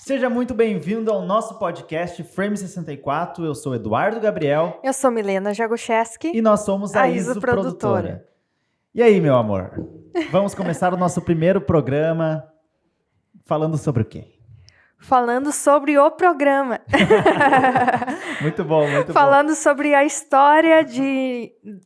Seja muito bem-vindo ao nosso podcast Frame 64. Eu sou Eduardo Gabriel. Eu sou Milena Jagocheski. E nós somos a ISO Produtora. E aí, meu amor? Vamos começar o nosso primeiro programa falando sobre o quê? Falando sobre o programa. Muito bom, muito Falando sobre a história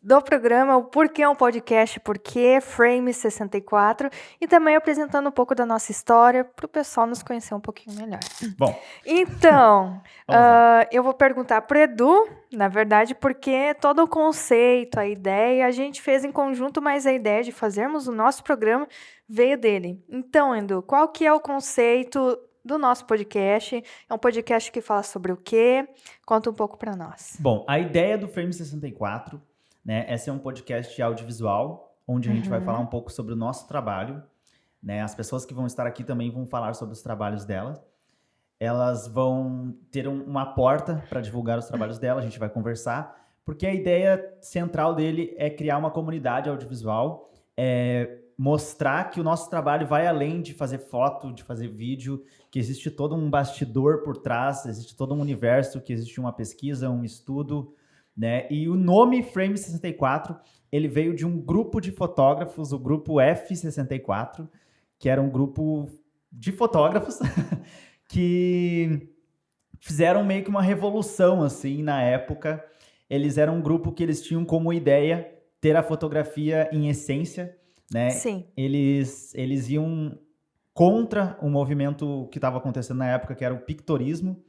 do programa, o porquê é um podcast, porquê Frame 64, e também apresentando um pouco da nossa história para o pessoal nos conhecer um pouquinho melhor. Bom. Então, eu vou perguntar para o Edu, na verdade, porque todo o conceito, a ideia, a gente fez em conjunto, mas a ideia de fazermos o nosso programa veio dele. Então, Edu, qual que é o conceito do nosso podcast? É um podcast que fala sobre o quê? Conta um pouco para nós. Bom, a ideia do Frame 64, né, é ser um podcast audiovisual, onde a gente vai falar um pouco sobre o nosso trabalho, né? As pessoas que vão estar aqui também vão falar sobre os trabalhos delas. Elas vão ter uma porta para divulgar os trabalhos dela, a gente vai conversar, porque a ideia central dele é criar uma comunidade audiovisual, mostrar que o nosso trabalho vai além de fazer foto, de fazer vídeo, que existe todo um bastidor por trás, existe todo um universo, que existe uma pesquisa, um estudo, né? E o nome Frame 64, ele veio de um grupo de fotógrafos, o grupo F64, que era um grupo de fotógrafos que fizeram meio que uma revolução, assim, na época. Eles eram um grupo que eles tinham como ideia ter a fotografia em essência, né? Sim. Eles iam contra o movimento que estava acontecendo na época, que era o pictorismo,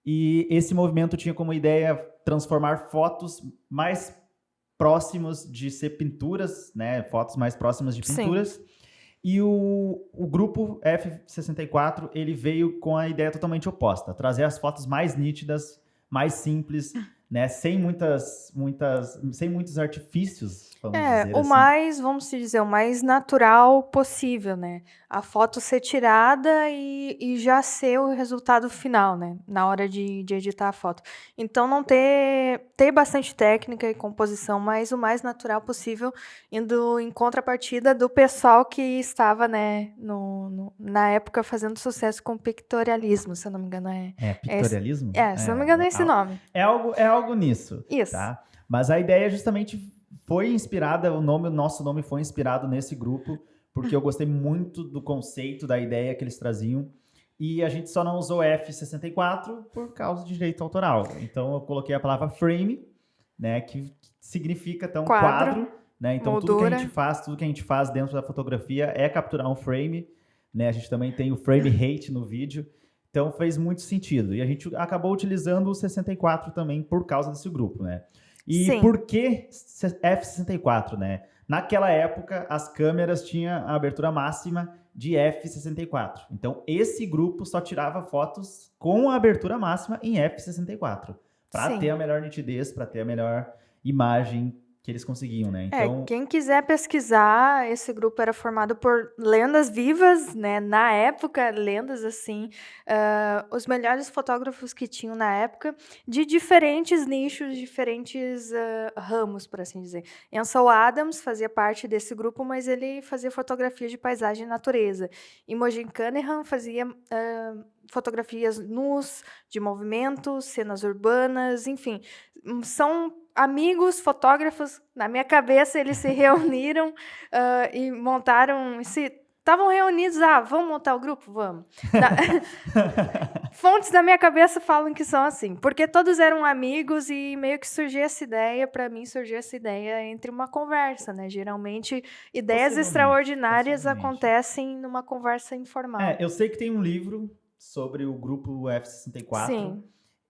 e esse movimento tinha como ideia transformar fotos mais próximos de ser pinturas, né? Fotos mais próximas de pinturas. Sim. E o grupo F64, ele veio com a ideia totalmente oposta, trazer as fotos mais nítidas, mais simples, né? Sem muitos artifícios, vamos dizer assim. Vamos dizer, o mais natural possível, né? A foto ser tirada e já ser o resultado final, né? Na hora de editar a foto. Então, não ter bastante técnica e composição, mas o mais natural possível, indo em contrapartida do pessoal que estava, né, na época fazendo sucesso com o pictorialismo, se eu não me engano. Pictorialismo? Se eu não me engano é esse nome. É algo nisso. Isso. Tá? Mas a ideia justamente foi inspirada, o nosso nome foi inspirado nesse grupo, porque eu gostei muito do conceito, da ideia que eles traziam. E a gente só não usou F64 por causa de direito autoral. Então eu coloquei a palavra frame, né, que significa então quadro, né? Então tudo que a gente faz dentro da fotografia é capturar um frame, né? A gente também tem o frame rate no vídeo. Então fez muito sentido. E a gente acabou utilizando o 64 também por causa desse grupo, né? E Sim. Por que F64, né? Naquela época, as câmeras tinham a abertura máxima de F64. Então, esse grupo só tirava fotos com a abertura máxima em F64. Para ter a melhor nitidez, para ter a melhor imagem que eles conseguiam, né? Então, quem quiser pesquisar, esse grupo era formado por lendas vivas, né? Na época, lendas assim, os melhores fotógrafos que tinham na época, de diferentes nichos, diferentes ramos, por assim dizer. Ansel Adams fazia parte desse grupo, mas ele fazia fotografia de paisagem e natureza. Imogen Cunningham fazia fotografias nus, de movimentos, cenas urbanas, enfim. São amigos, fotógrafos, na minha cabeça eles se reuniram e montaram, estavam reunidos, vamos montar o grupo? Vamos. Fontes da minha cabeça falam que são assim, porque todos eram amigos e meio que surgiu essa ideia, para mim surgiu essa ideia entre uma conversa, né? Geralmente, ideias extraordinárias acontecem numa conversa informal. Eu sei que tem um livro sobre o grupo F64. Sim.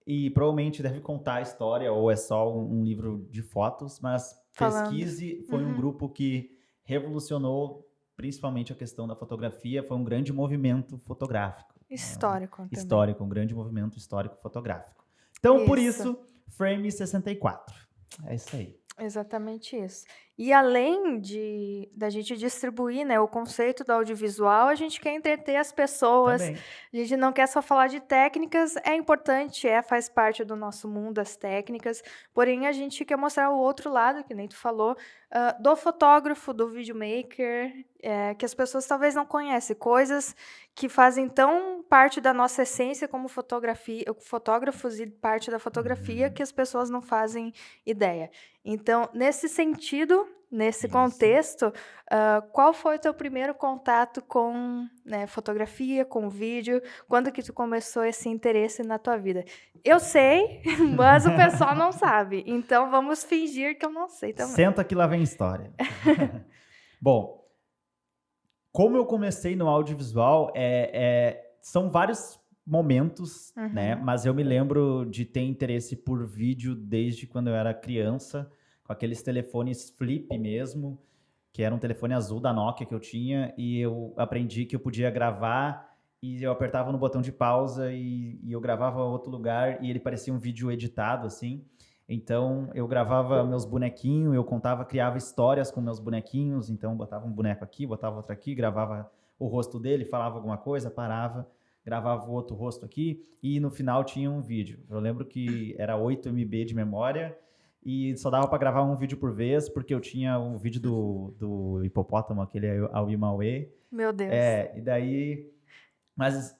E provavelmente deve contar a história, ou é só um livro de fotos, mas Pesquise foi um grupo que revolucionou principalmente a questão da fotografia, foi um grande movimento fotográfico. Histórico também. Histórico, um grande movimento histórico fotográfico. Então, por isso, Frame 64. É isso aí. Exatamente isso. E além da gente distribuir, né, o conceito do audiovisual, a gente quer entreter as pessoas, Também. a gente não quer só falar de técnicas, é importante, faz parte do nosso mundo as técnicas, porém a gente quer mostrar o outro lado, que nem tu falou, do fotógrafo, do videomaker, que as pessoas talvez não conhecem, coisas que fazem tão parte da nossa essência como fotografia, fotógrafos e parte da fotografia Uhum. que as pessoas não fazem ideia. Então, nesse sentido, nesse Isso. contexto, qual foi o teu primeiro contato com, né, fotografia, com vídeo? Quando que tu começou esse interesse na tua vida? Eu sei, mas o pessoal não sabe, então vamos fingir que eu não sei também. Senta que lá vem história. Bom, como eu comecei no audiovisual, são vários momentos, né? Uhum. Mas eu me lembro de ter interesse por vídeo desde quando eu era criança, com aqueles telefones flip mesmo, que era um telefone azul da Nokia que eu tinha, e eu aprendi que eu podia gravar e eu apertava no botão de pausa e eu gravava outro lugar e ele parecia um vídeo editado, assim. Então eu gravava meus bonequinhos, eu contava, criava histórias com meus bonequinhos, então botava um boneco aqui, botava outro aqui, gravava o rosto dele, falava alguma coisa, parava, gravava o outro rosto aqui e no final tinha um vídeo. Eu lembro que era 8 MB de memória e só dava para gravar um vídeo por vez, porque eu tinha um vídeo do hipopótamo, aquele Aui Mauê. Meu Deus. E daí. Mas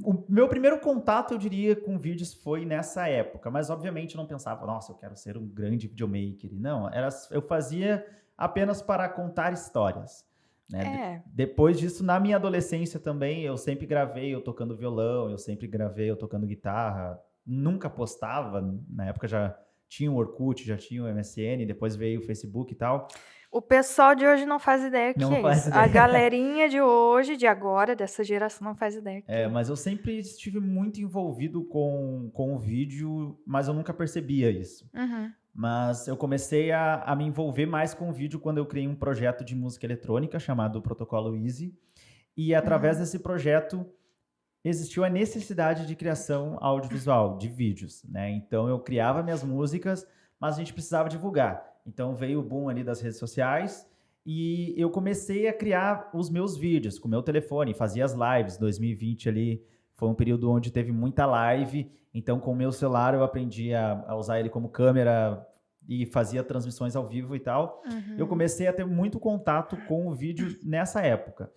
o meu primeiro contato, eu diria, com vídeos foi nessa época. Mas, obviamente, eu não pensava, nossa, eu quero ser um grande videomaker. Não, eu fazia apenas para contar histórias. Né? É. Depois disso, na minha adolescência também, eu sempre gravei eu tocando violão, eu sempre gravei eu tocando guitarra. Nunca postava, na época já tinha o Orkut, já tinha o MSN, depois veio o Facebook e tal. O pessoal de hoje não faz ideia o que Não é faz isso. A ideia. galerinha de hoje, de agora, dessa geração, não faz ideia o que é. Mas eu sempre estive muito envolvido com o vídeo, mas eu nunca percebia isso. Uhum. Mas eu comecei a me envolver mais com o vídeo quando eu criei um projeto de música eletrônica chamado Protocolo Easy. E através Uhum. desse projeto existiu a necessidade de criação audiovisual, de vídeos, né? Então eu criava minhas músicas, mas a gente precisava divulgar. Então veio o boom ali das redes sociais e eu comecei a criar os meus vídeos com o meu telefone, fazia as lives. 2020 ali foi um período onde teve muita live, então com o meu celular eu aprendi a usar ele como câmera e fazia transmissões ao vivo e tal. Eu Uhum. comecei a ter muito contato com o vídeo nessa época.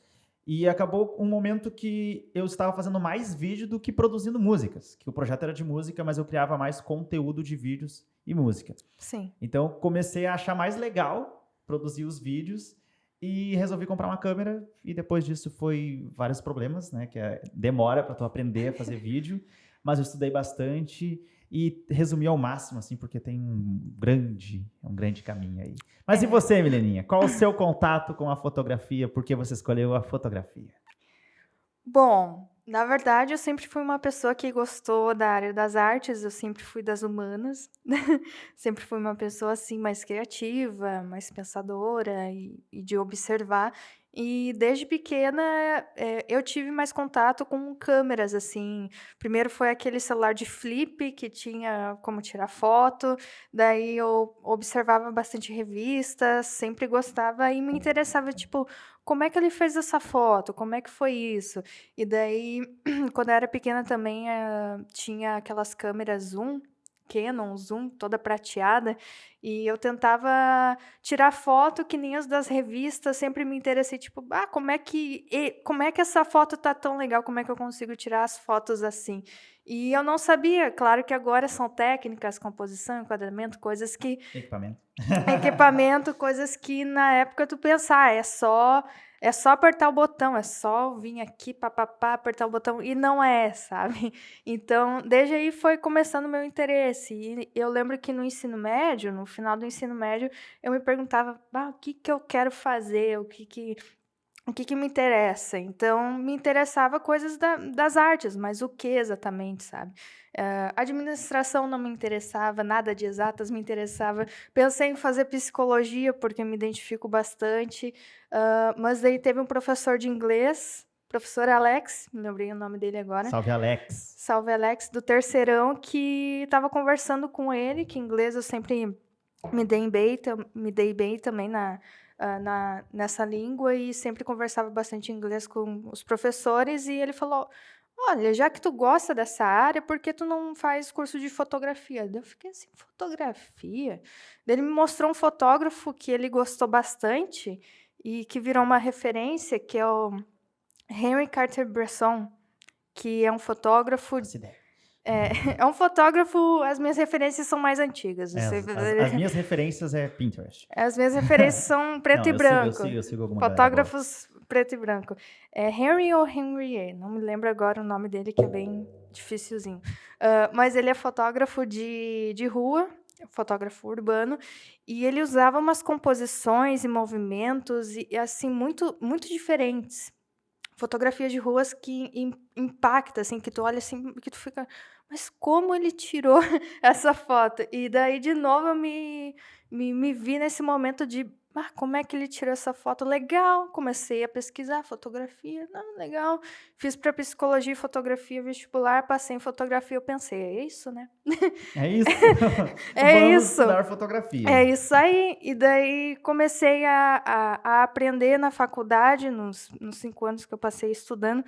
E acabou um momento que eu estava fazendo mais vídeo do que produzindo músicas, que o projeto era de música, mas eu criava mais conteúdo de vídeos e música. Sim. Então comecei a achar mais legal produzir os vídeos e resolvi comprar uma câmera e depois disso foi vários problemas, né, que demora para tu aprender a fazer vídeo, mas eu estudei bastante e resumi ao máximo, assim, porque tem um grande caminho aí. Mas e É. você, Mileninha? Qual o seu contato com a fotografia? Por que você escolheu a fotografia? Bom, na verdade, eu sempre fui uma pessoa que gostou da área das artes, eu sempre fui das humanas. Sempre fui uma pessoa, assim, mais criativa, mais pensadora e de observar. E desde pequena, eu tive mais contato com câmeras, assim. Primeiro foi aquele celular de flip que tinha como tirar foto, daí eu observava bastante revistas, sempre gostava e me interessava, tipo, como é que ele fez essa foto? Como é que foi isso? E daí, quando eu era pequena também, tinha aquelas câmeras zoom, Canon, zoom, toda prateada, e eu tentava tirar foto que nem as das revistas, sempre me interessei, tipo, como é que essa foto tá tão legal, como é que eu consigo tirar as fotos assim? E eu não sabia, claro que agora são técnicas, composição, enquadramento, coisas que Equipamento. equipamento, coisas que na época tu pensar, é só apertar o botão, é só vir aqui, papapá, apertar o botão, e não é, sabe. Então, desde aí foi começando o meu interesse, e eu lembro que no ensino médio, no final do ensino médio, eu me perguntava: "Ah, o que que eu quero fazer? O que que me interessa?". Então, me interessava coisas das artes, mas o que exatamente, sabe. Administração não me interessava, nada de exatas me interessava. Pensei em fazer psicologia, porque me identifico bastante, mas daí teve um professor de inglês, professor Alex, me lembrei o nome dele agora, Salve, Alex. salve Alex, do terceirão, que estava conversando com ele, que inglês eu sempre me dei bem também nessa língua e sempre conversava bastante inglês com os professores. E ele falou: Olha, já que tu gosta dessa área, por que tu não faz curso de fotografia? Daí eu fiquei assim, fotografia? Daí ele me mostrou um fotógrafo que ele gostou bastante e que virou uma referência, que é o Henri Cartier-Bresson, que é um fotógrafo. Essa ideia. É um fotógrafo, as minhas referências são mais antigas. As minhas referências é Pinterest. As minhas referências são preto Não, e branco. Eu sigo alguma galera boa. Fotógrafos preto e branco. É Henry ou Henriette, não me lembro agora o nome dele, que é bem dificilzinho. Mas ele é fotógrafo de rua, fotógrafo urbano, e ele usava umas composições e movimentos e assim muito muito diferentes. Fotografia de ruas que impacta, assim, que tu olha assim, que tu fica, mas como ele tirou essa foto? E daí, de novo, eu me vi nesse momento de, como é que ele tirou essa foto? Legal, comecei a pesquisar fotografia, não, legal. Fiz para psicologia e fotografia vestibular, passei em fotografia, eu pensei, é isso, né? É isso? É Vamos isso. estudar fotografia. É isso aí. E daí comecei a aprender na faculdade, nos 5 anos que eu passei estudando.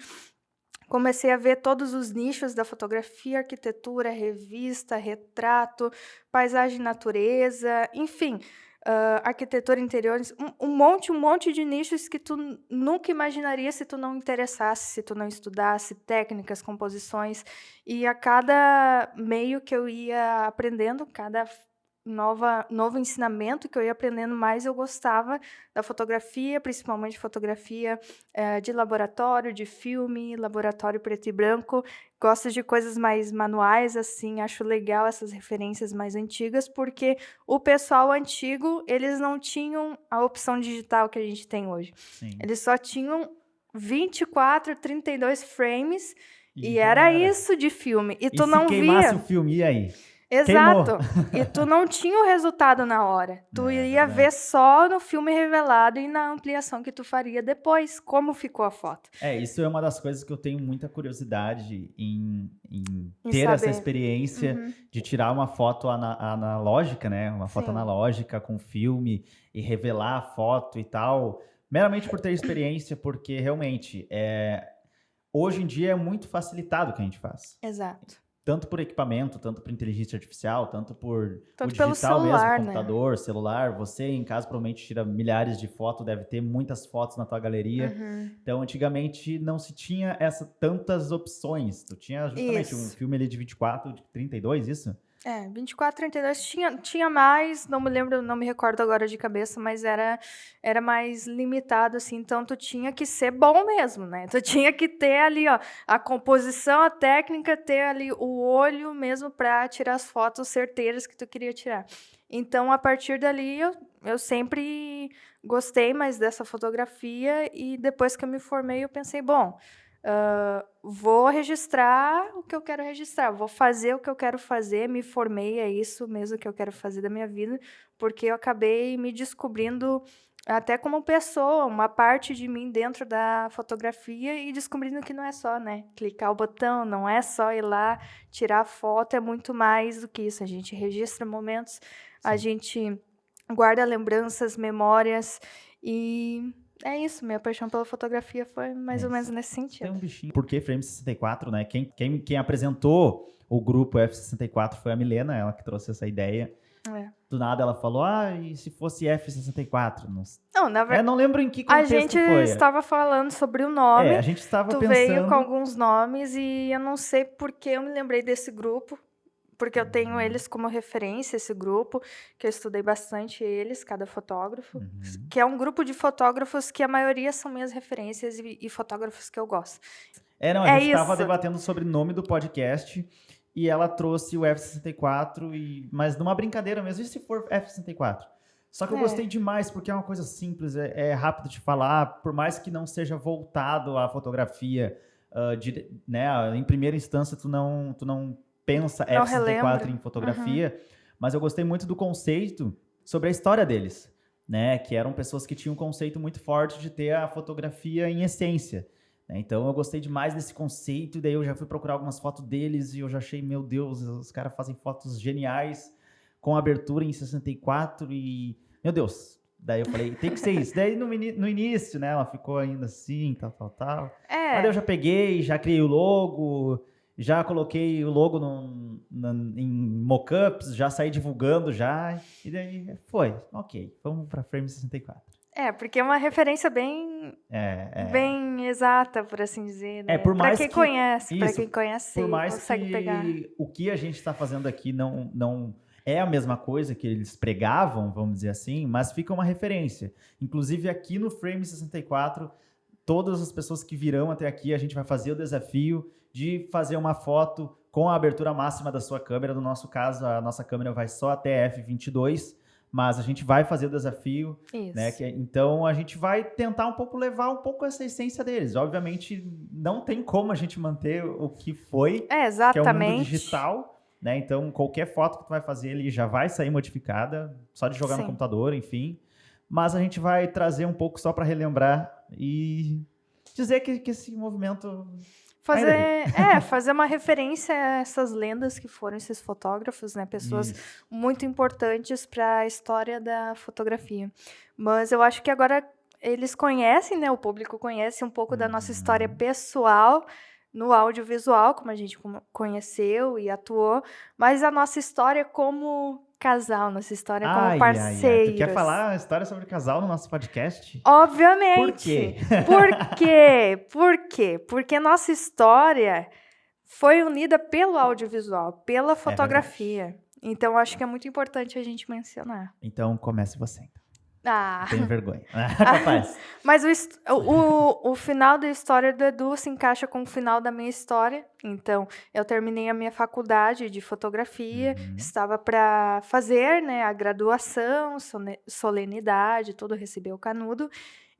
Comecei a ver todos os nichos da fotografia, arquitetura, revista, retrato, paisagem e natureza, enfim, arquitetura interiores, um monte de nichos que tu nunca imaginaria se tu não interessasse, se tu não estudasse técnicas, composições. E a cada meio que eu ia aprendendo, cada novo ensinamento que eu ia aprendendo mais, eu gostava da fotografia, principalmente fotografia de laboratório, de filme, laboratório preto e branco. Gosto de coisas mais manuais, assim, acho legal essas referências mais antigas, porque o pessoal antigo, eles não tinham a opção digital que a gente tem hoje. Sim. Eles só tinham 24, 32 frames e já era isso de filme. E tu se não queimasse via. o filme, e aí? Exato. Queimou. E tu não tinha o resultado na hora. Tu iria ver só no filme revelado e na ampliação que tu faria depois, como ficou a foto. Isso é uma das coisas que eu tenho muita curiosidade em ter saber. essa experiência de tirar uma foto analógica, né? Uma foto Sim. analógica com filme e revelar a foto e tal. Meramente por ter experiência, porque realmente hoje em dia é muito facilitado o que a gente faz. Exato. Tanto por equipamento, tanto por inteligência artificial, tanto por o pelo digital celular, mesmo, computador, celular. Você, em casa, provavelmente tira milhares de fotos, deve ter muitas fotos na tua galeria. Então, antigamente, não se tinha tantas opções. Tu tinha justamente um filme ali de 24, de 32, isso? 24, 32, tinha mais, não me recordo agora de cabeça, mas era mais limitado, assim, então tu tinha que ser bom mesmo, né? Tu tinha que ter ali, ó, a composição, a técnica, ter ali o olho mesmo para tirar as fotos certeiras que tu queria tirar. Então, a partir dali, eu sempre gostei mais dessa fotografia e depois que eu me formei, eu pensei, bom, vou registrar o que eu quero registrar, vou fazer o que eu quero fazer, me formei, é isso mesmo que eu quero fazer da minha vida, porque eu acabei me descobrindo até como pessoa, uma parte de mim dentro da fotografia e descobrindo que não é só, né, clicar o botão, não é só ir lá, tirar foto, é muito mais do que isso, a gente registra momentos, a gente guarda lembranças, memórias e... É isso, minha paixão pela fotografia foi mais ou menos nesse sentido. Tem um bichinho. Por que Frame 64, né? Quem apresentou o grupo F64 foi a Milena, ela que trouxe essa ideia. Do nada ela falou, e se fosse F64? Não, na verdade... não lembro em que contexto foi. A gente estava falando sobre o nome. A gente estava pensando... Tu veio com alguns nomes e eu não sei por que eu me lembrei desse grupo. Porque eu tenho eles como referência, esse grupo, que eu estudei bastante eles, cada fotógrafo, que é um grupo de fotógrafos que a maioria são minhas referências e fotógrafos que eu gosto. A gente estava debatendo sobre o nome do podcast e ela trouxe o F64, mas numa brincadeira mesmo, e se for F64? Só que eu gostei demais, porque é uma coisa simples, é rápido de falar, por mais que não seja voltado à fotografia, em primeira instância tu não pensa F64 em fotografia, mas eu gostei muito do conceito sobre a história deles, né? Que eram pessoas que tinham um conceito muito forte de ter a fotografia em essência. Né? Então eu gostei demais desse conceito, e daí eu já fui procurar algumas fotos deles e eu já achei, meu Deus, os caras fazem fotos geniais, com abertura em 64 e... Meu Deus! Daí eu falei, tem que ser isso. Daí no início, né, ela ficou ainda assim, tal. Mas daí eu já peguei, já criei o logo, já coloquei o logo em mockups, já saí divulgando já, e daí foi, ok, vamos pra Frame 64. Porque é uma referência bem exata, por assim dizer, né? Por mais pra quem por conhece, mais consegue que pegar. o que a gente está fazendo aqui não é a mesma coisa que eles pregavam, vamos dizer assim, mas fica uma referência. Inclusive aqui no Frame 64, todas as pessoas que virão até aqui, a gente vai fazer o desafio de fazer uma foto com a abertura máxima da sua câmera. No nosso caso, a nossa câmera vai só até f22, mas a gente vai fazer o desafio, né? Então a gente vai tentar levar um pouco essa essência deles. Obviamente não tem como a gente manter o que foi, que é o mundo digital, né? Então qualquer foto que tu vai fazer ele já vai sair modificada, só de jogar no computador, enfim. Mas a gente vai trazer um pouco só para relembrar e dizer que esse movimento... Fazer uma referência a essas lendas que foram esses fotógrafos, né? Pessoas muito importantes para a história da fotografia. Mas eu acho que agora eles conhecem, né? O público conhece um pouco da nossa história pessoal no audiovisual, como a gente conheceu e atuou, mas a nossa história como casal, nossa história como parceiros. Tu quer falar a história sobre casal no nosso podcast? Obviamente. Por quê? Por quê? Porque nossa história foi unida pelo audiovisual, pela fotografia. Então, acho que é muito importante a gente mencionar. Então, comece você, então. Tenho vergonha. Capaz. Mas o final da história do Edu se encaixa com o final da minha história. Então, eu terminei a minha faculdade de fotografia, estava para fazer, né, a graduação, solenidade, tudo, receber o canudo.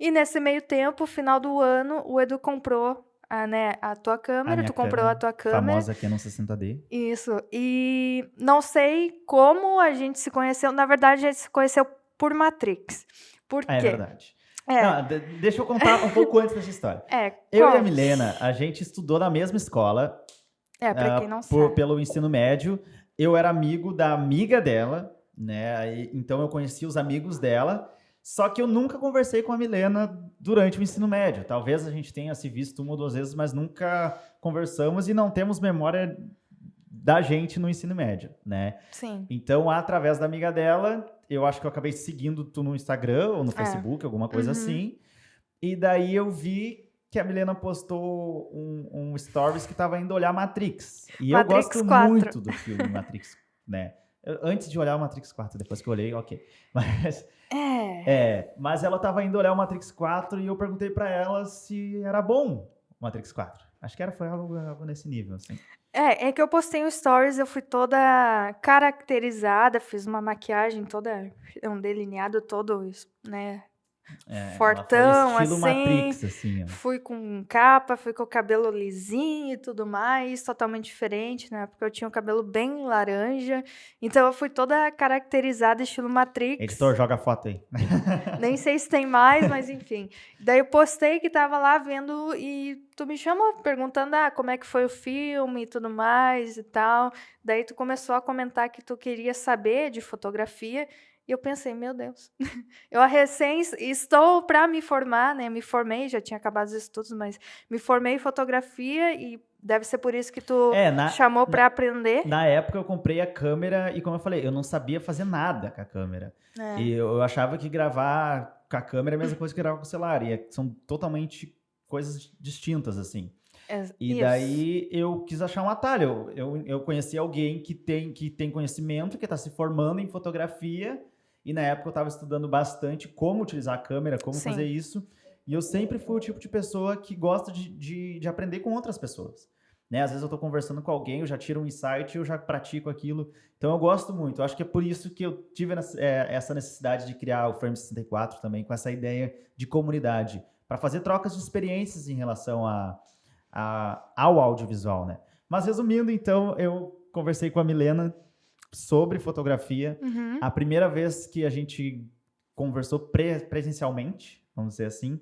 E nesse meio tempo, final do ano, o Edu comprou a tua câmera, tu comprou a tua câmera. Famosa Canon 60D. Isso. E não sei como a gente se conheceu. Na verdade, a gente se conheceu por Matrix. Por quê? É verdade. Não, deixa eu contar um pouco antes dessa história. Eu e a Milena, a gente estudou na mesma escola. Pra quem não sabe. Pelo ensino médio. Eu era amigo da amiga dela, né? Então eu conheci os amigos dela. Só que eu nunca conversei com a Milena durante o ensino médio. Talvez a gente tenha se visto uma ou duas vezes, mas nunca conversamos e não temos memória da gente no ensino médio, né? Sim. Então, através da amiga dela, eu acho que eu acabei seguindo tu no Instagram ou no Facebook, alguma coisa assim. E daí eu vi que a Milena postou um stories que tava indo olhar Matrix. E eu gosto muito do filme Matrix, né? Antes de olhar o Matrix 4, depois que eu olhei, ok. Mas ela tava indo olhar o Matrix 4 e eu perguntei pra ela se era bom o Matrix 4. Acho que foi algo nesse nível, assim. É que eu postei um stories, eu fui toda caracterizada, fiz uma maquiagem toda, um delineado todo, né, fortão, estilo assim. Matrix, assim, ó. Fui com capa, fui com o cabelo lisinho e tudo mais, totalmente diferente, né? Porque eu tinha o cabelo bem laranja. Então eu fui toda caracterizada, estilo Matrix. Editor, joga a foto aí. Nem sei se tem mais, mas enfim. Daí eu postei que tava lá vendo e tu me chamou perguntando como é que foi o filme e tudo mais e tal. Daí tu começou a comentar que tu queria saber de fotografia. E eu pensei, meu Deus, eu estou para me formar, né? Me formei, já tinha acabado os estudos, mas me formei em fotografia e deve ser por isso que tu chamou para aprender. Na época eu comprei a câmera e, como eu falei, eu não sabia fazer nada com a câmera. E eu achava que gravar com a câmera é a mesma coisa que gravar com o celular. E são totalmente coisas distintas, assim. E daí eu quis achar um atalho. Eu conheci alguém que tem conhecimento, que está se formando em fotografia. E na época eu estava estudando bastante como utilizar a câmera, como fazer isso. E eu sempre fui o tipo de pessoa que gosta de aprender com outras pessoas. Né? Às vezes eu estou conversando com alguém, eu já tiro um insight e eu já pratico aquilo. Então eu gosto muito. Eu acho que é por isso que eu tive essa necessidade de criar o Frame 64 também, com essa ideia de comunidade. Para fazer trocas de experiências em relação ao audiovisual, né? Mas resumindo, então, eu conversei com a Milena sobre fotografia. A primeira vez que a gente conversou presencialmente, vamos dizer assim,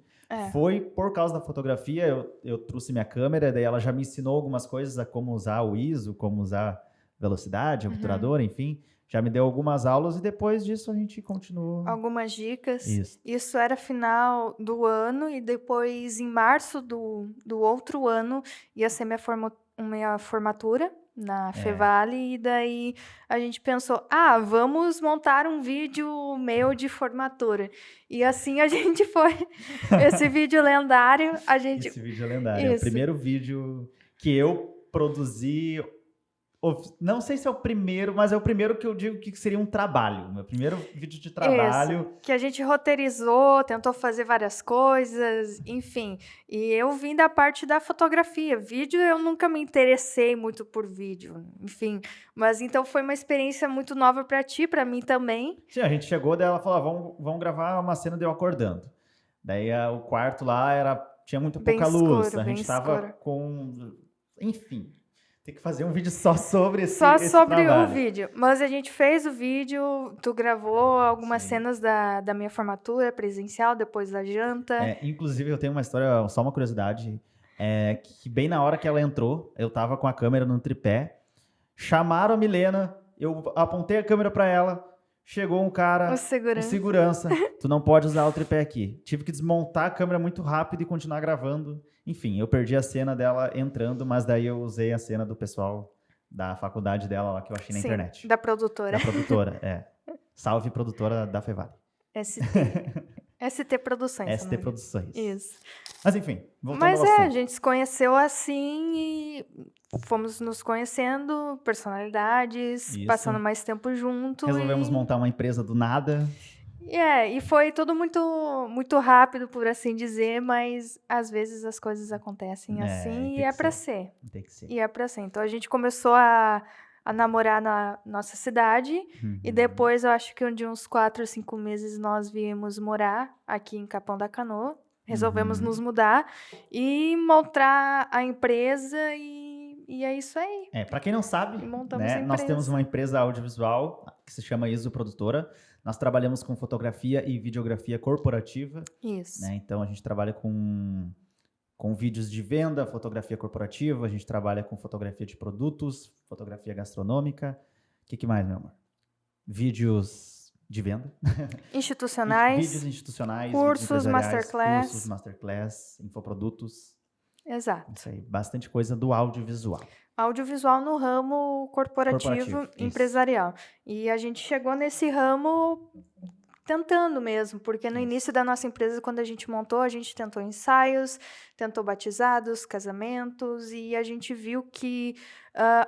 foi por causa da fotografia. Eu trouxe minha câmera, daí ela já me ensinou algumas coisas, a como usar o ISO, como usar velocidade, obturador, enfim. Já me deu algumas aulas e depois disso a gente continuou. Algumas dicas. Isso. Isso era final do ano e depois, em março do outro ano, ia ser minha formatura na Fevale. E daí a gente pensou, vamos montar um vídeo meu de formatura. E assim a gente foi. Esse vídeo lendário, Esse vídeo é lendário. É o Isso. primeiro vídeo que eu produzi. Não sei se é o primeiro, mas é o primeiro que eu digo que seria um trabalho. Meu primeiro vídeo de trabalho. Isso, que a gente roteirizou, tentou fazer várias coisas, enfim. E eu vim da parte da fotografia. Vídeo, eu nunca me interessei muito por vídeo, enfim. Mas então foi uma experiência muito nova para ti, para mim também. Sim, a gente chegou, daí ela falou, vamos gravar uma cena de eu acordando. Daí o quarto lá tinha muito Bem pouca luz. escuro, A bem gente tava escuro. com... Enfim, tem que fazer um vídeo só sobre esse Só sobre o trabalho. vídeo. Mas a gente fez o vídeo, tu gravou algumas Sim. cenas da minha formatura presencial, depois da janta. Inclusive, eu tenho uma história, só uma curiosidade, que bem na hora que ela entrou, eu tava com a câmera no tripé, chamaram a Milena, eu apontei a câmera pra ela, chegou um cara, O segurança. um segurança, tu não pode usar o tripé aqui. Tive que desmontar a câmera muito rápido e continuar gravando. Enfim, eu perdi a cena dela entrando, mas daí eu usei a cena do pessoal da faculdade dela lá que eu achei na internet. Da produtora. Da produtora, Salve, produtora da Fevale. ST. ST Produções. ST Produções. Isso. Mas enfim, voltando Mas ao assunto. a gente se conheceu assim e fomos nos conhecendo, personalidades, Isso. passando mais tempo junto. Resolvemos montar uma empresa do nada. E foi tudo muito, muito rápido, por assim dizer, mas às vezes as coisas acontecem assim e é pra ser. Tem que ser. E é pra ser. Então a gente começou a namorar na nossa cidade e depois eu acho que de uns 4 ou 5 meses nós viemos morar aqui em Capão da Canoa. Resolvemos nos mudar e montar a empresa e é isso aí. Para quem não sabe, E montamos a nós empresa. temos uma empresa audiovisual que se chama ISO Produtora. Nós trabalhamos com fotografia e videografia corporativa. Isso. Então a gente trabalha com vídeos de venda, fotografia corporativa, a gente trabalha com fotografia de produtos, fotografia gastronômica. O que mais, meu amor? Vídeos de venda. Institucionais. Vídeos institucionais. Cursos, masterclass. Cursos, masterclass, infoprodutos. Exato. Isso aí, bastante coisa do audiovisual. Audiovisual no ramo corporativo empresarial. E a gente chegou nesse ramo tentando mesmo, porque no início da nossa empresa, quando a gente montou, a gente tentou ensaios, tentou batizados, casamentos, e a gente viu que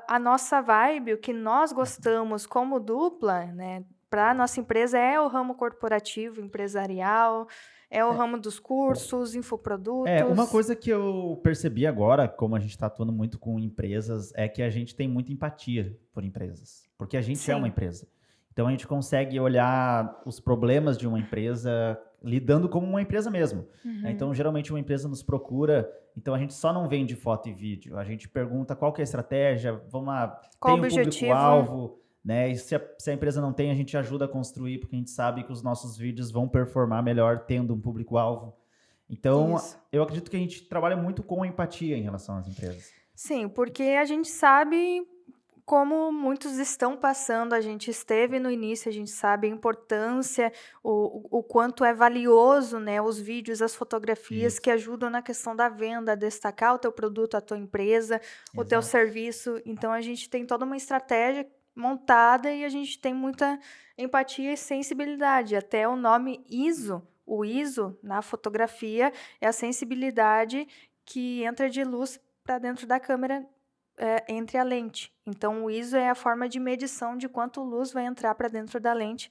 a nossa vibe, o que nós gostamos como dupla, né, para a nossa empresa é o ramo corporativo, empresarial, é o ramo dos cursos, infoprodutos. Uma coisa que eu percebi agora, como a gente está atuando muito com empresas, é que a gente tem muita empatia por empresas, porque a gente é uma empresa. Então, a gente consegue olhar os problemas de uma empresa lidando como uma empresa mesmo. Então, geralmente, uma empresa nos procura. Então, a gente só não vende foto e vídeo. A gente pergunta qual que é a estratégia, vamos lá, qual tem o público-alvo, né? E se a empresa não tem, a gente ajuda a construir, porque a gente sabe que os nossos vídeos vão performar melhor tendo um público-alvo. Então, eu acredito que a gente trabalha muito com empatia em relação às empresas. Sim, porque a gente sabe como muitos estão passando, a gente esteve no início, a gente sabe a importância, o quanto é valioso, né, os vídeos, as fotografias que ajudam na questão da venda, a destacar o teu produto, a tua empresa, o teu serviço. Então, a gente tem toda uma estratégia montada e a gente tem muita empatia e sensibilidade. Até o nome ISO, o ISO na fotografia é a sensibilidade que entra de luz para dentro da câmera entre a lente. Então, o ISO é a forma de medição de quanto luz vai entrar para dentro da lente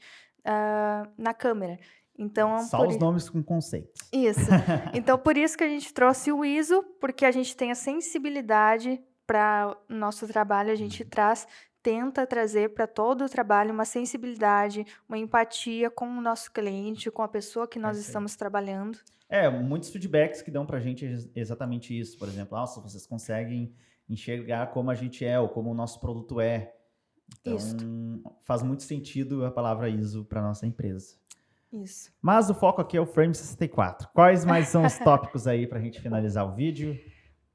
na câmera. Então, só os nomes com conceitos. Isso. Então, por isso que a gente trouxe o ISO, porque a gente tem a sensibilidade para o nosso trabalho, a gente tenta trazer para todo o trabalho uma sensibilidade, uma empatia com o nosso cliente, com a pessoa que nós estamos trabalhando. Muitos feedbacks que dão para a gente é exatamente isso. Por exemplo, nossa, vocês conseguem enxergar como a gente é ou como o nosso produto é. Então, faz muito sentido a palavra ISO para nossa empresa. Isso. Mas o foco aqui é o Frame64. Quais mais são os tópicos aí para a gente finalizar o vídeo?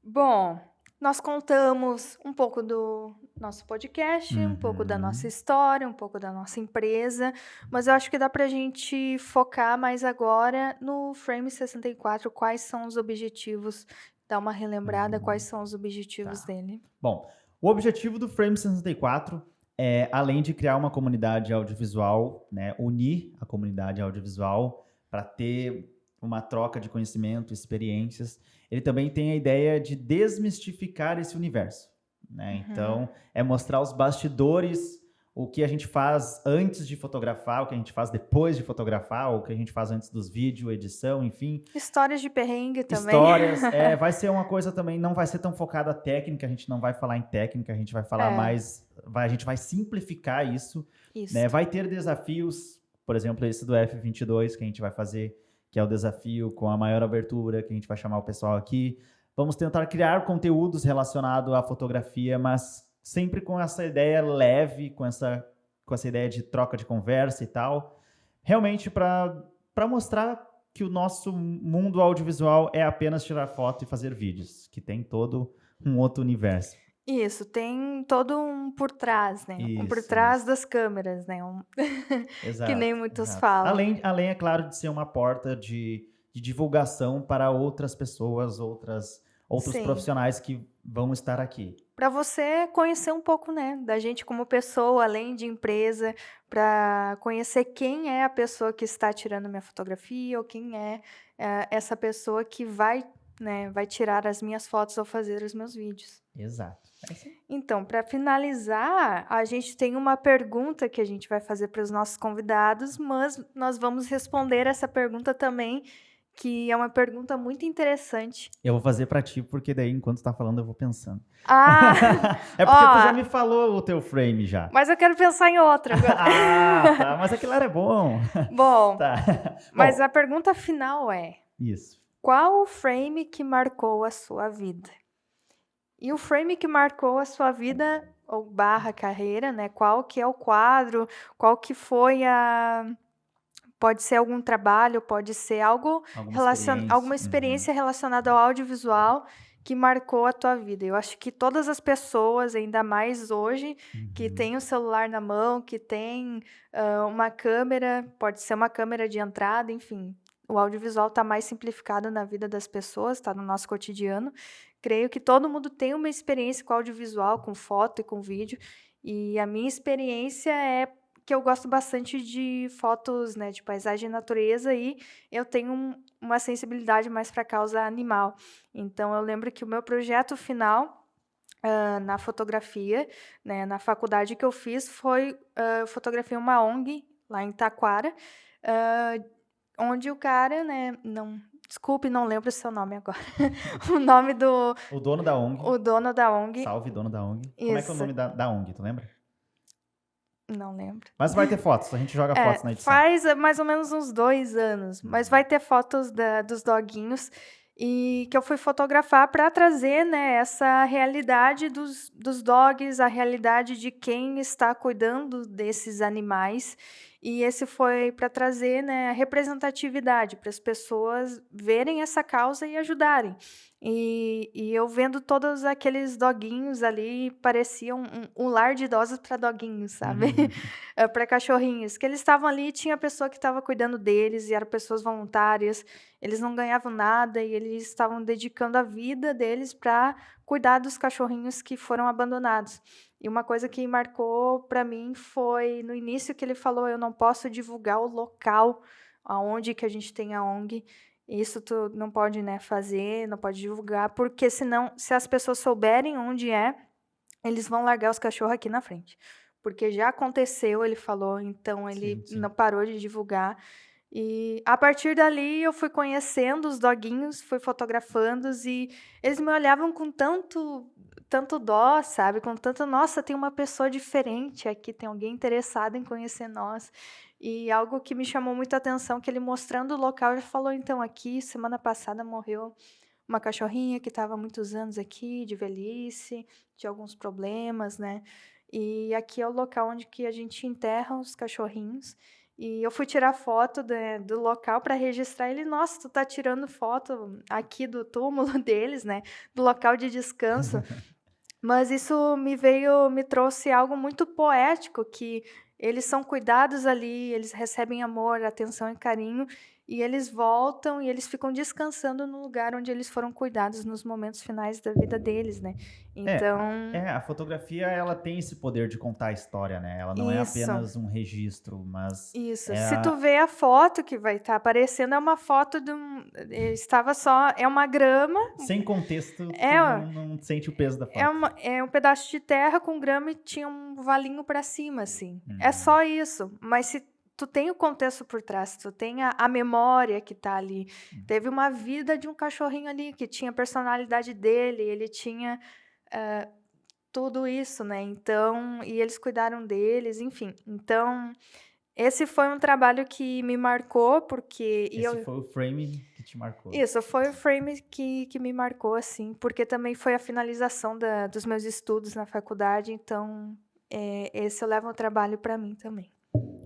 Bom, Nós contamos um pouco do nosso podcast, um pouco da nossa Uhum. história, um pouco da nossa empresa, mas eu acho que dá pra gente focar mais agora no Frame 64, quais são os objetivos, dar uma relembrada, quais Uhum. são os objetivos Tá. dele. Bom, o objetivo do Frame 64 é, além de criar uma comunidade audiovisual, né, unir a comunidade audiovisual para ter uma troca de conhecimento, experiências, ele também tem a ideia de desmistificar esse universo, né? Uhum. Então, é mostrar os bastidores, o que a gente faz antes de fotografar, o que a gente faz depois de fotografar, o que a gente faz antes dos vídeos, edição, enfim, Histórias de perrengue também. histórias. Vai ser uma coisa também, não vai ser tão focada técnica, a gente não vai falar em técnica, a gente vai falar É, mais, a gente vai simplificar isso, né? isso. Vai ter desafios, por exemplo, esse do F22 que a gente vai fazer, que é o desafio com a maior abertura, que a gente vai chamar o pessoal aqui. Vamos tentar criar conteúdos relacionados à fotografia, mas sempre com essa ideia leve, com essa ideia de troca de conversa e tal, realmente para mostrar que o nosso mundo audiovisual é apenas tirar foto e fazer vídeos, que tem todo um outro universo. Isso, tem todo um por trás, né, um por Isso, trás isso. das câmeras, né, que nem Exato, muitos exato. falam. Além, é claro, de ser uma porta de divulgação para outras pessoas, outros Sim. profissionais que vão estar aqui. Para você conhecer um pouco, né, da gente como pessoa, além de empresa, para conhecer quem é a pessoa que está tirando minha fotografia ou quem é, essa pessoa que vai, né, vai tirar as minhas fotos ou fazer os meus vídeos. Exato. É isso aí. Então, para finalizar, a gente tem uma pergunta que a gente vai fazer para os nossos convidados, mas nós vamos responder essa pergunta também, que é uma pergunta muito interessante. Eu vou fazer para ti, porque daí, enquanto tá falando, eu vou pensando. Ah, É porque tu já ó, me falou o teu frame já. mas eu quero pensar em outra agora. Ah, tá. Mas aquilo era bom. Bom, Tá. mas Bom, a pergunta final é: isso. qual o frame que marcou a sua vida? E o frame que marcou a sua vida ou barra carreira, né? Qual que é o quadro? Qual que foi a pode ser algum trabalho, pode ser algo Alguma experiência. alguma Uhum. experiência relacionada ao audiovisual que marcou a tua vida. Eu acho que todas as pessoas, ainda mais hoje, que Uhum. tem o celular na mão, que tem uma câmera, pode ser uma câmera de entrada, enfim. O audiovisual está mais simplificado na vida das pessoas, está no nosso cotidiano. Creio que todo mundo tem uma experiência com audiovisual, com foto e com vídeo. E a minha experiência é que eu gosto bastante de fotos, né, de paisagem e natureza e eu tenho uma sensibilidade mais para a causa animal. Então eu lembro que o meu projeto final, na fotografia, né, na faculdade que eu fiz foi, fotografia uma ONG lá em Taquara, hã, onde o cara, né, não desculpe, não lembro o seu nome agora. O nome do O dono da ONG, o dono da ONG, salve dono da ONG. Como é que é o isso, nome da ONG, tu lembra? não lembro. Mas vai ter fotos, a gente joga fotos na edição. Faz mais ou menos uns 2 anos, mas Uhum. vai ter fotos dos doguinhos, e que eu fui fotografar para trazer, né, essa realidade dos dogs, a realidade de quem está cuidando desses animais, e esse foi para trazer, né, a representatividade, para as pessoas verem essa causa e ajudarem. E eu vendo todos aqueles doguinhos ali, parecia um lar de idosos para doguinhos, sabe? Uhum. Para cachorrinhos, que eles estavam ali e tinha pessoa que estava cuidando deles e eram pessoas voluntárias, eles não ganhavam nada e eles estavam dedicando a vida deles para cuidar dos cachorrinhos que foram abandonados. E uma coisa que marcou para mim foi no início que ele falou: "Eu não posso divulgar o local aonde que a gente tem a ONG, isso tu não pode, né, fazer, não pode divulgar, porque senão se as pessoas souberem onde é, eles vão largar os cachorros aqui na frente, porque já aconteceu", ele falou, então ele Sim, sim. não parou de divulgar. E a partir dali eu fui conhecendo os doguinhos, fui fotografando e eles me olhavam com tanto dó, sabe, com tanto: "Nossa, tem uma pessoa diferente aqui, tem alguém interessado em conhecer nós". E algo que me chamou muito a atenção, que ele mostrando o local, ele falou: "Então, aqui semana passada morreu uma cachorrinha que estava há muitos anos aqui, de velhice, de alguns problemas, né. E aqui é o local onde que a gente enterra os cachorrinhos, E eu fui tirar foto do local para registrar. Ele, nossa, tu tá tirando foto aqui do túmulo deles, né? Do local de descanso. Mas isso me trouxe algo muito poético, que eles são cuidados ali, eles recebem amor, atenção e carinho, e eles voltam e eles ficam descansando no lugar onde eles foram cuidados nos momentos finais da vida deles, né? Então, a fotografia, ela tem esse poder de contar a história, né? Ela não é isso. apenas um registro, mas Isso. é Se tu vê a foto que vai estar aparecendo, é uma foto de um. Estava só. É uma grama. sem contexto, É, tu não sente o peso da foto. é um pedaço de terra com grama e tinha um valinho para cima, assim. É só isso. Mas se tu tem o contexto por trás, tu tem a memória que tá ali. Teve uma vida de um cachorrinho ali que tinha a personalidade dele, ele tinha tudo isso, né? Então, e eles cuidaram deles, enfim. Então, esse foi um trabalho que me marcou, porque... Esse foi o frame que te marcou. Isso, foi o frame que me marcou, assim, porque também foi a finalização dos meus estudos na faculdade, então esse eu levo um trabalho para mim também.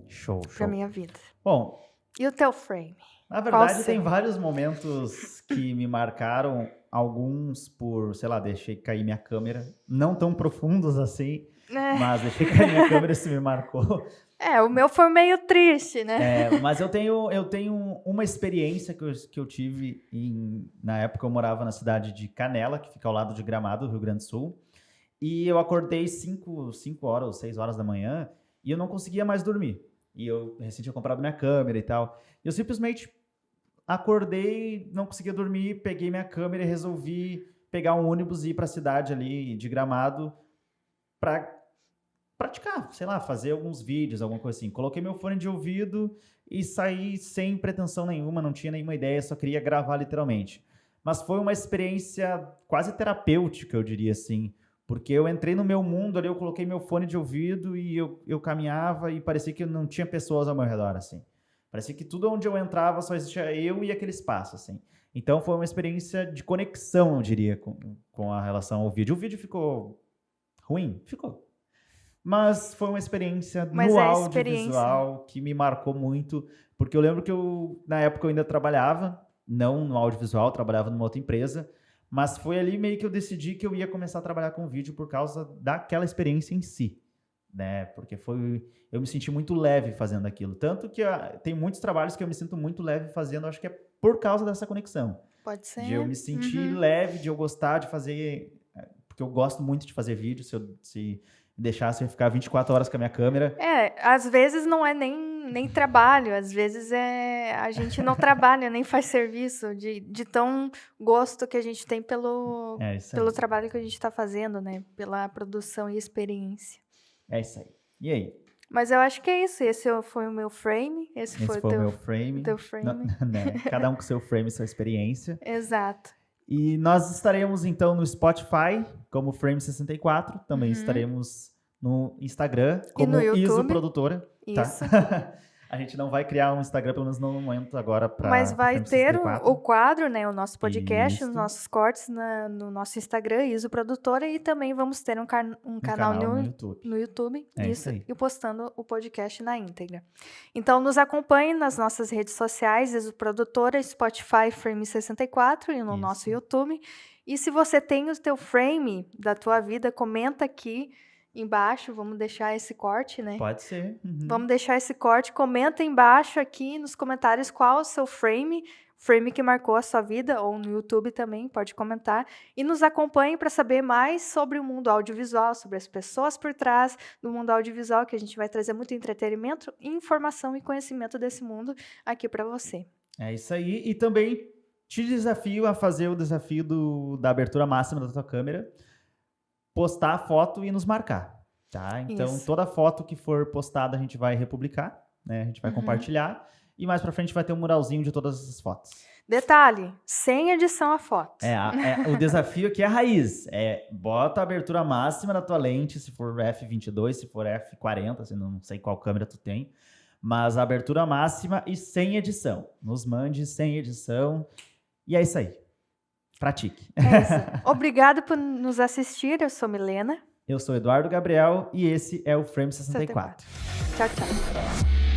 Show. Para minha vida. Bom... E o teu frame? Na verdade, tem vários momentos que me marcaram, alguns por, sei lá, deixei cair minha câmera, não tão profundos assim, mas deixei cair minha câmera, isso me marcou. O meu foi meio triste, né? Mas eu tenho uma experiência que eu tive, na época eu morava na cidade de Canela, que fica ao lado de Gramado, Rio Grande do Sul, e eu acordei 5 horas ou 6 horas da manhã e eu não conseguia mais dormir. E eu recém tinha comprado minha câmera e tal. Eu simplesmente acordei, não conseguia dormir, peguei minha câmera e resolvi pegar um ônibus e ir para a cidade ali de Gramado para praticar, sei lá, fazer alguns vídeos, alguma coisa assim. Coloquei meu fone de ouvido e saí sem pretensão nenhuma, não tinha nenhuma ideia, só queria gravar literalmente. Mas foi uma experiência quase terapêutica, eu diria assim, porque eu entrei no meu mundo ali, eu coloquei meu fone de ouvido e eu caminhava e parecia que não tinha pessoas ao meu redor, assim. Parecia que tudo onde eu entrava só existia eu e aquele espaço, assim. Então foi uma experiência de conexão, eu diria, com a relação ao vídeo. O vídeo ficou ruim? Ficou. Mas foi uma experiência no audiovisual que me marcou muito, porque eu lembro que na época eu ainda trabalhava, não no audiovisual, trabalhava numa outra empresa, mas foi ali meio que eu decidi que eu ia começar a trabalhar com vídeo por causa daquela experiência em si, né? Porque eu me senti muito leve fazendo aquilo. Tanto que tem muitos trabalhos que eu me sinto muito leve fazendo, acho que é por causa dessa conexão. Pode ser. De eu me sentir leve, de eu gostar de fazer... Porque eu gosto muito de fazer vídeo, se deixasse eu ficar 24 horas com a minha câmera. Às vezes não é nem trabalho, às vezes a gente não trabalha, nem faz serviço, de tão gosto que a gente tem pelo trabalho que a gente está fazendo, né? Pela produção e experiência. É isso aí. E aí? Mas eu acho que é isso. Esse foi o meu frame. Esse foi o meu frame. Teu frame. Né? Cada um com seu frame e sua experiência. Exato. E nós estaremos, então, no Spotify, como Frame64. Também estaremos no Instagram, como no YouTube. Iso Produtora. Isso. Tá? A gente não vai criar um Instagram, pelo menos no momento agora, para Mas vai ter o quadro, né? O nosso podcast, os nossos cortes no nosso Instagram, Iso Produtora, e também vamos ter um canal no YouTube. Isso aí. E postando o podcast na íntegra. Então, nos acompanhe nas nossas redes sociais, Iso Produtora, Spotify, Frame64 e no nosso YouTube. E se você tem o teu frame da tua vida, comenta aqui embaixo, vamos deixar esse corte, né? Pode ser. Vamos deixar esse corte, comenta embaixo aqui nos comentários qual o seu frame que marcou a sua vida, ou no YouTube também, pode comentar. E nos acompanhe para saber mais sobre o mundo audiovisual, sobre as pessoas por trás do mundo audiovisual, que a gente vai trazer muito entretenimento, informação e conhecimento desse mundo aqui para você. É isso aí. E também te desafio a fazer o desafio da abertura máxima da tua câmera, postar a foto e nos marcar, tá? Então, toda foto que for postada a gente vai republicar, né? A gente vai compartilhar e mais pra frente vai ter um muralzinho de todas essas fotos. Detalhe, sem edição a foto. O desafio aqui é a raiz. Bota a abertura máxima da tua lente, se for f22, se for f40, assim, não sei qual câmera tu tem, mas a abertura máxima e sem edição. Nos mande sem edição e é isso aí. Pratique. É isso. Obrigado por nos assistir. Eu sou Milena. Eu sou Eduardo Gabriel e esse é o Frame64. Tchau, tchau.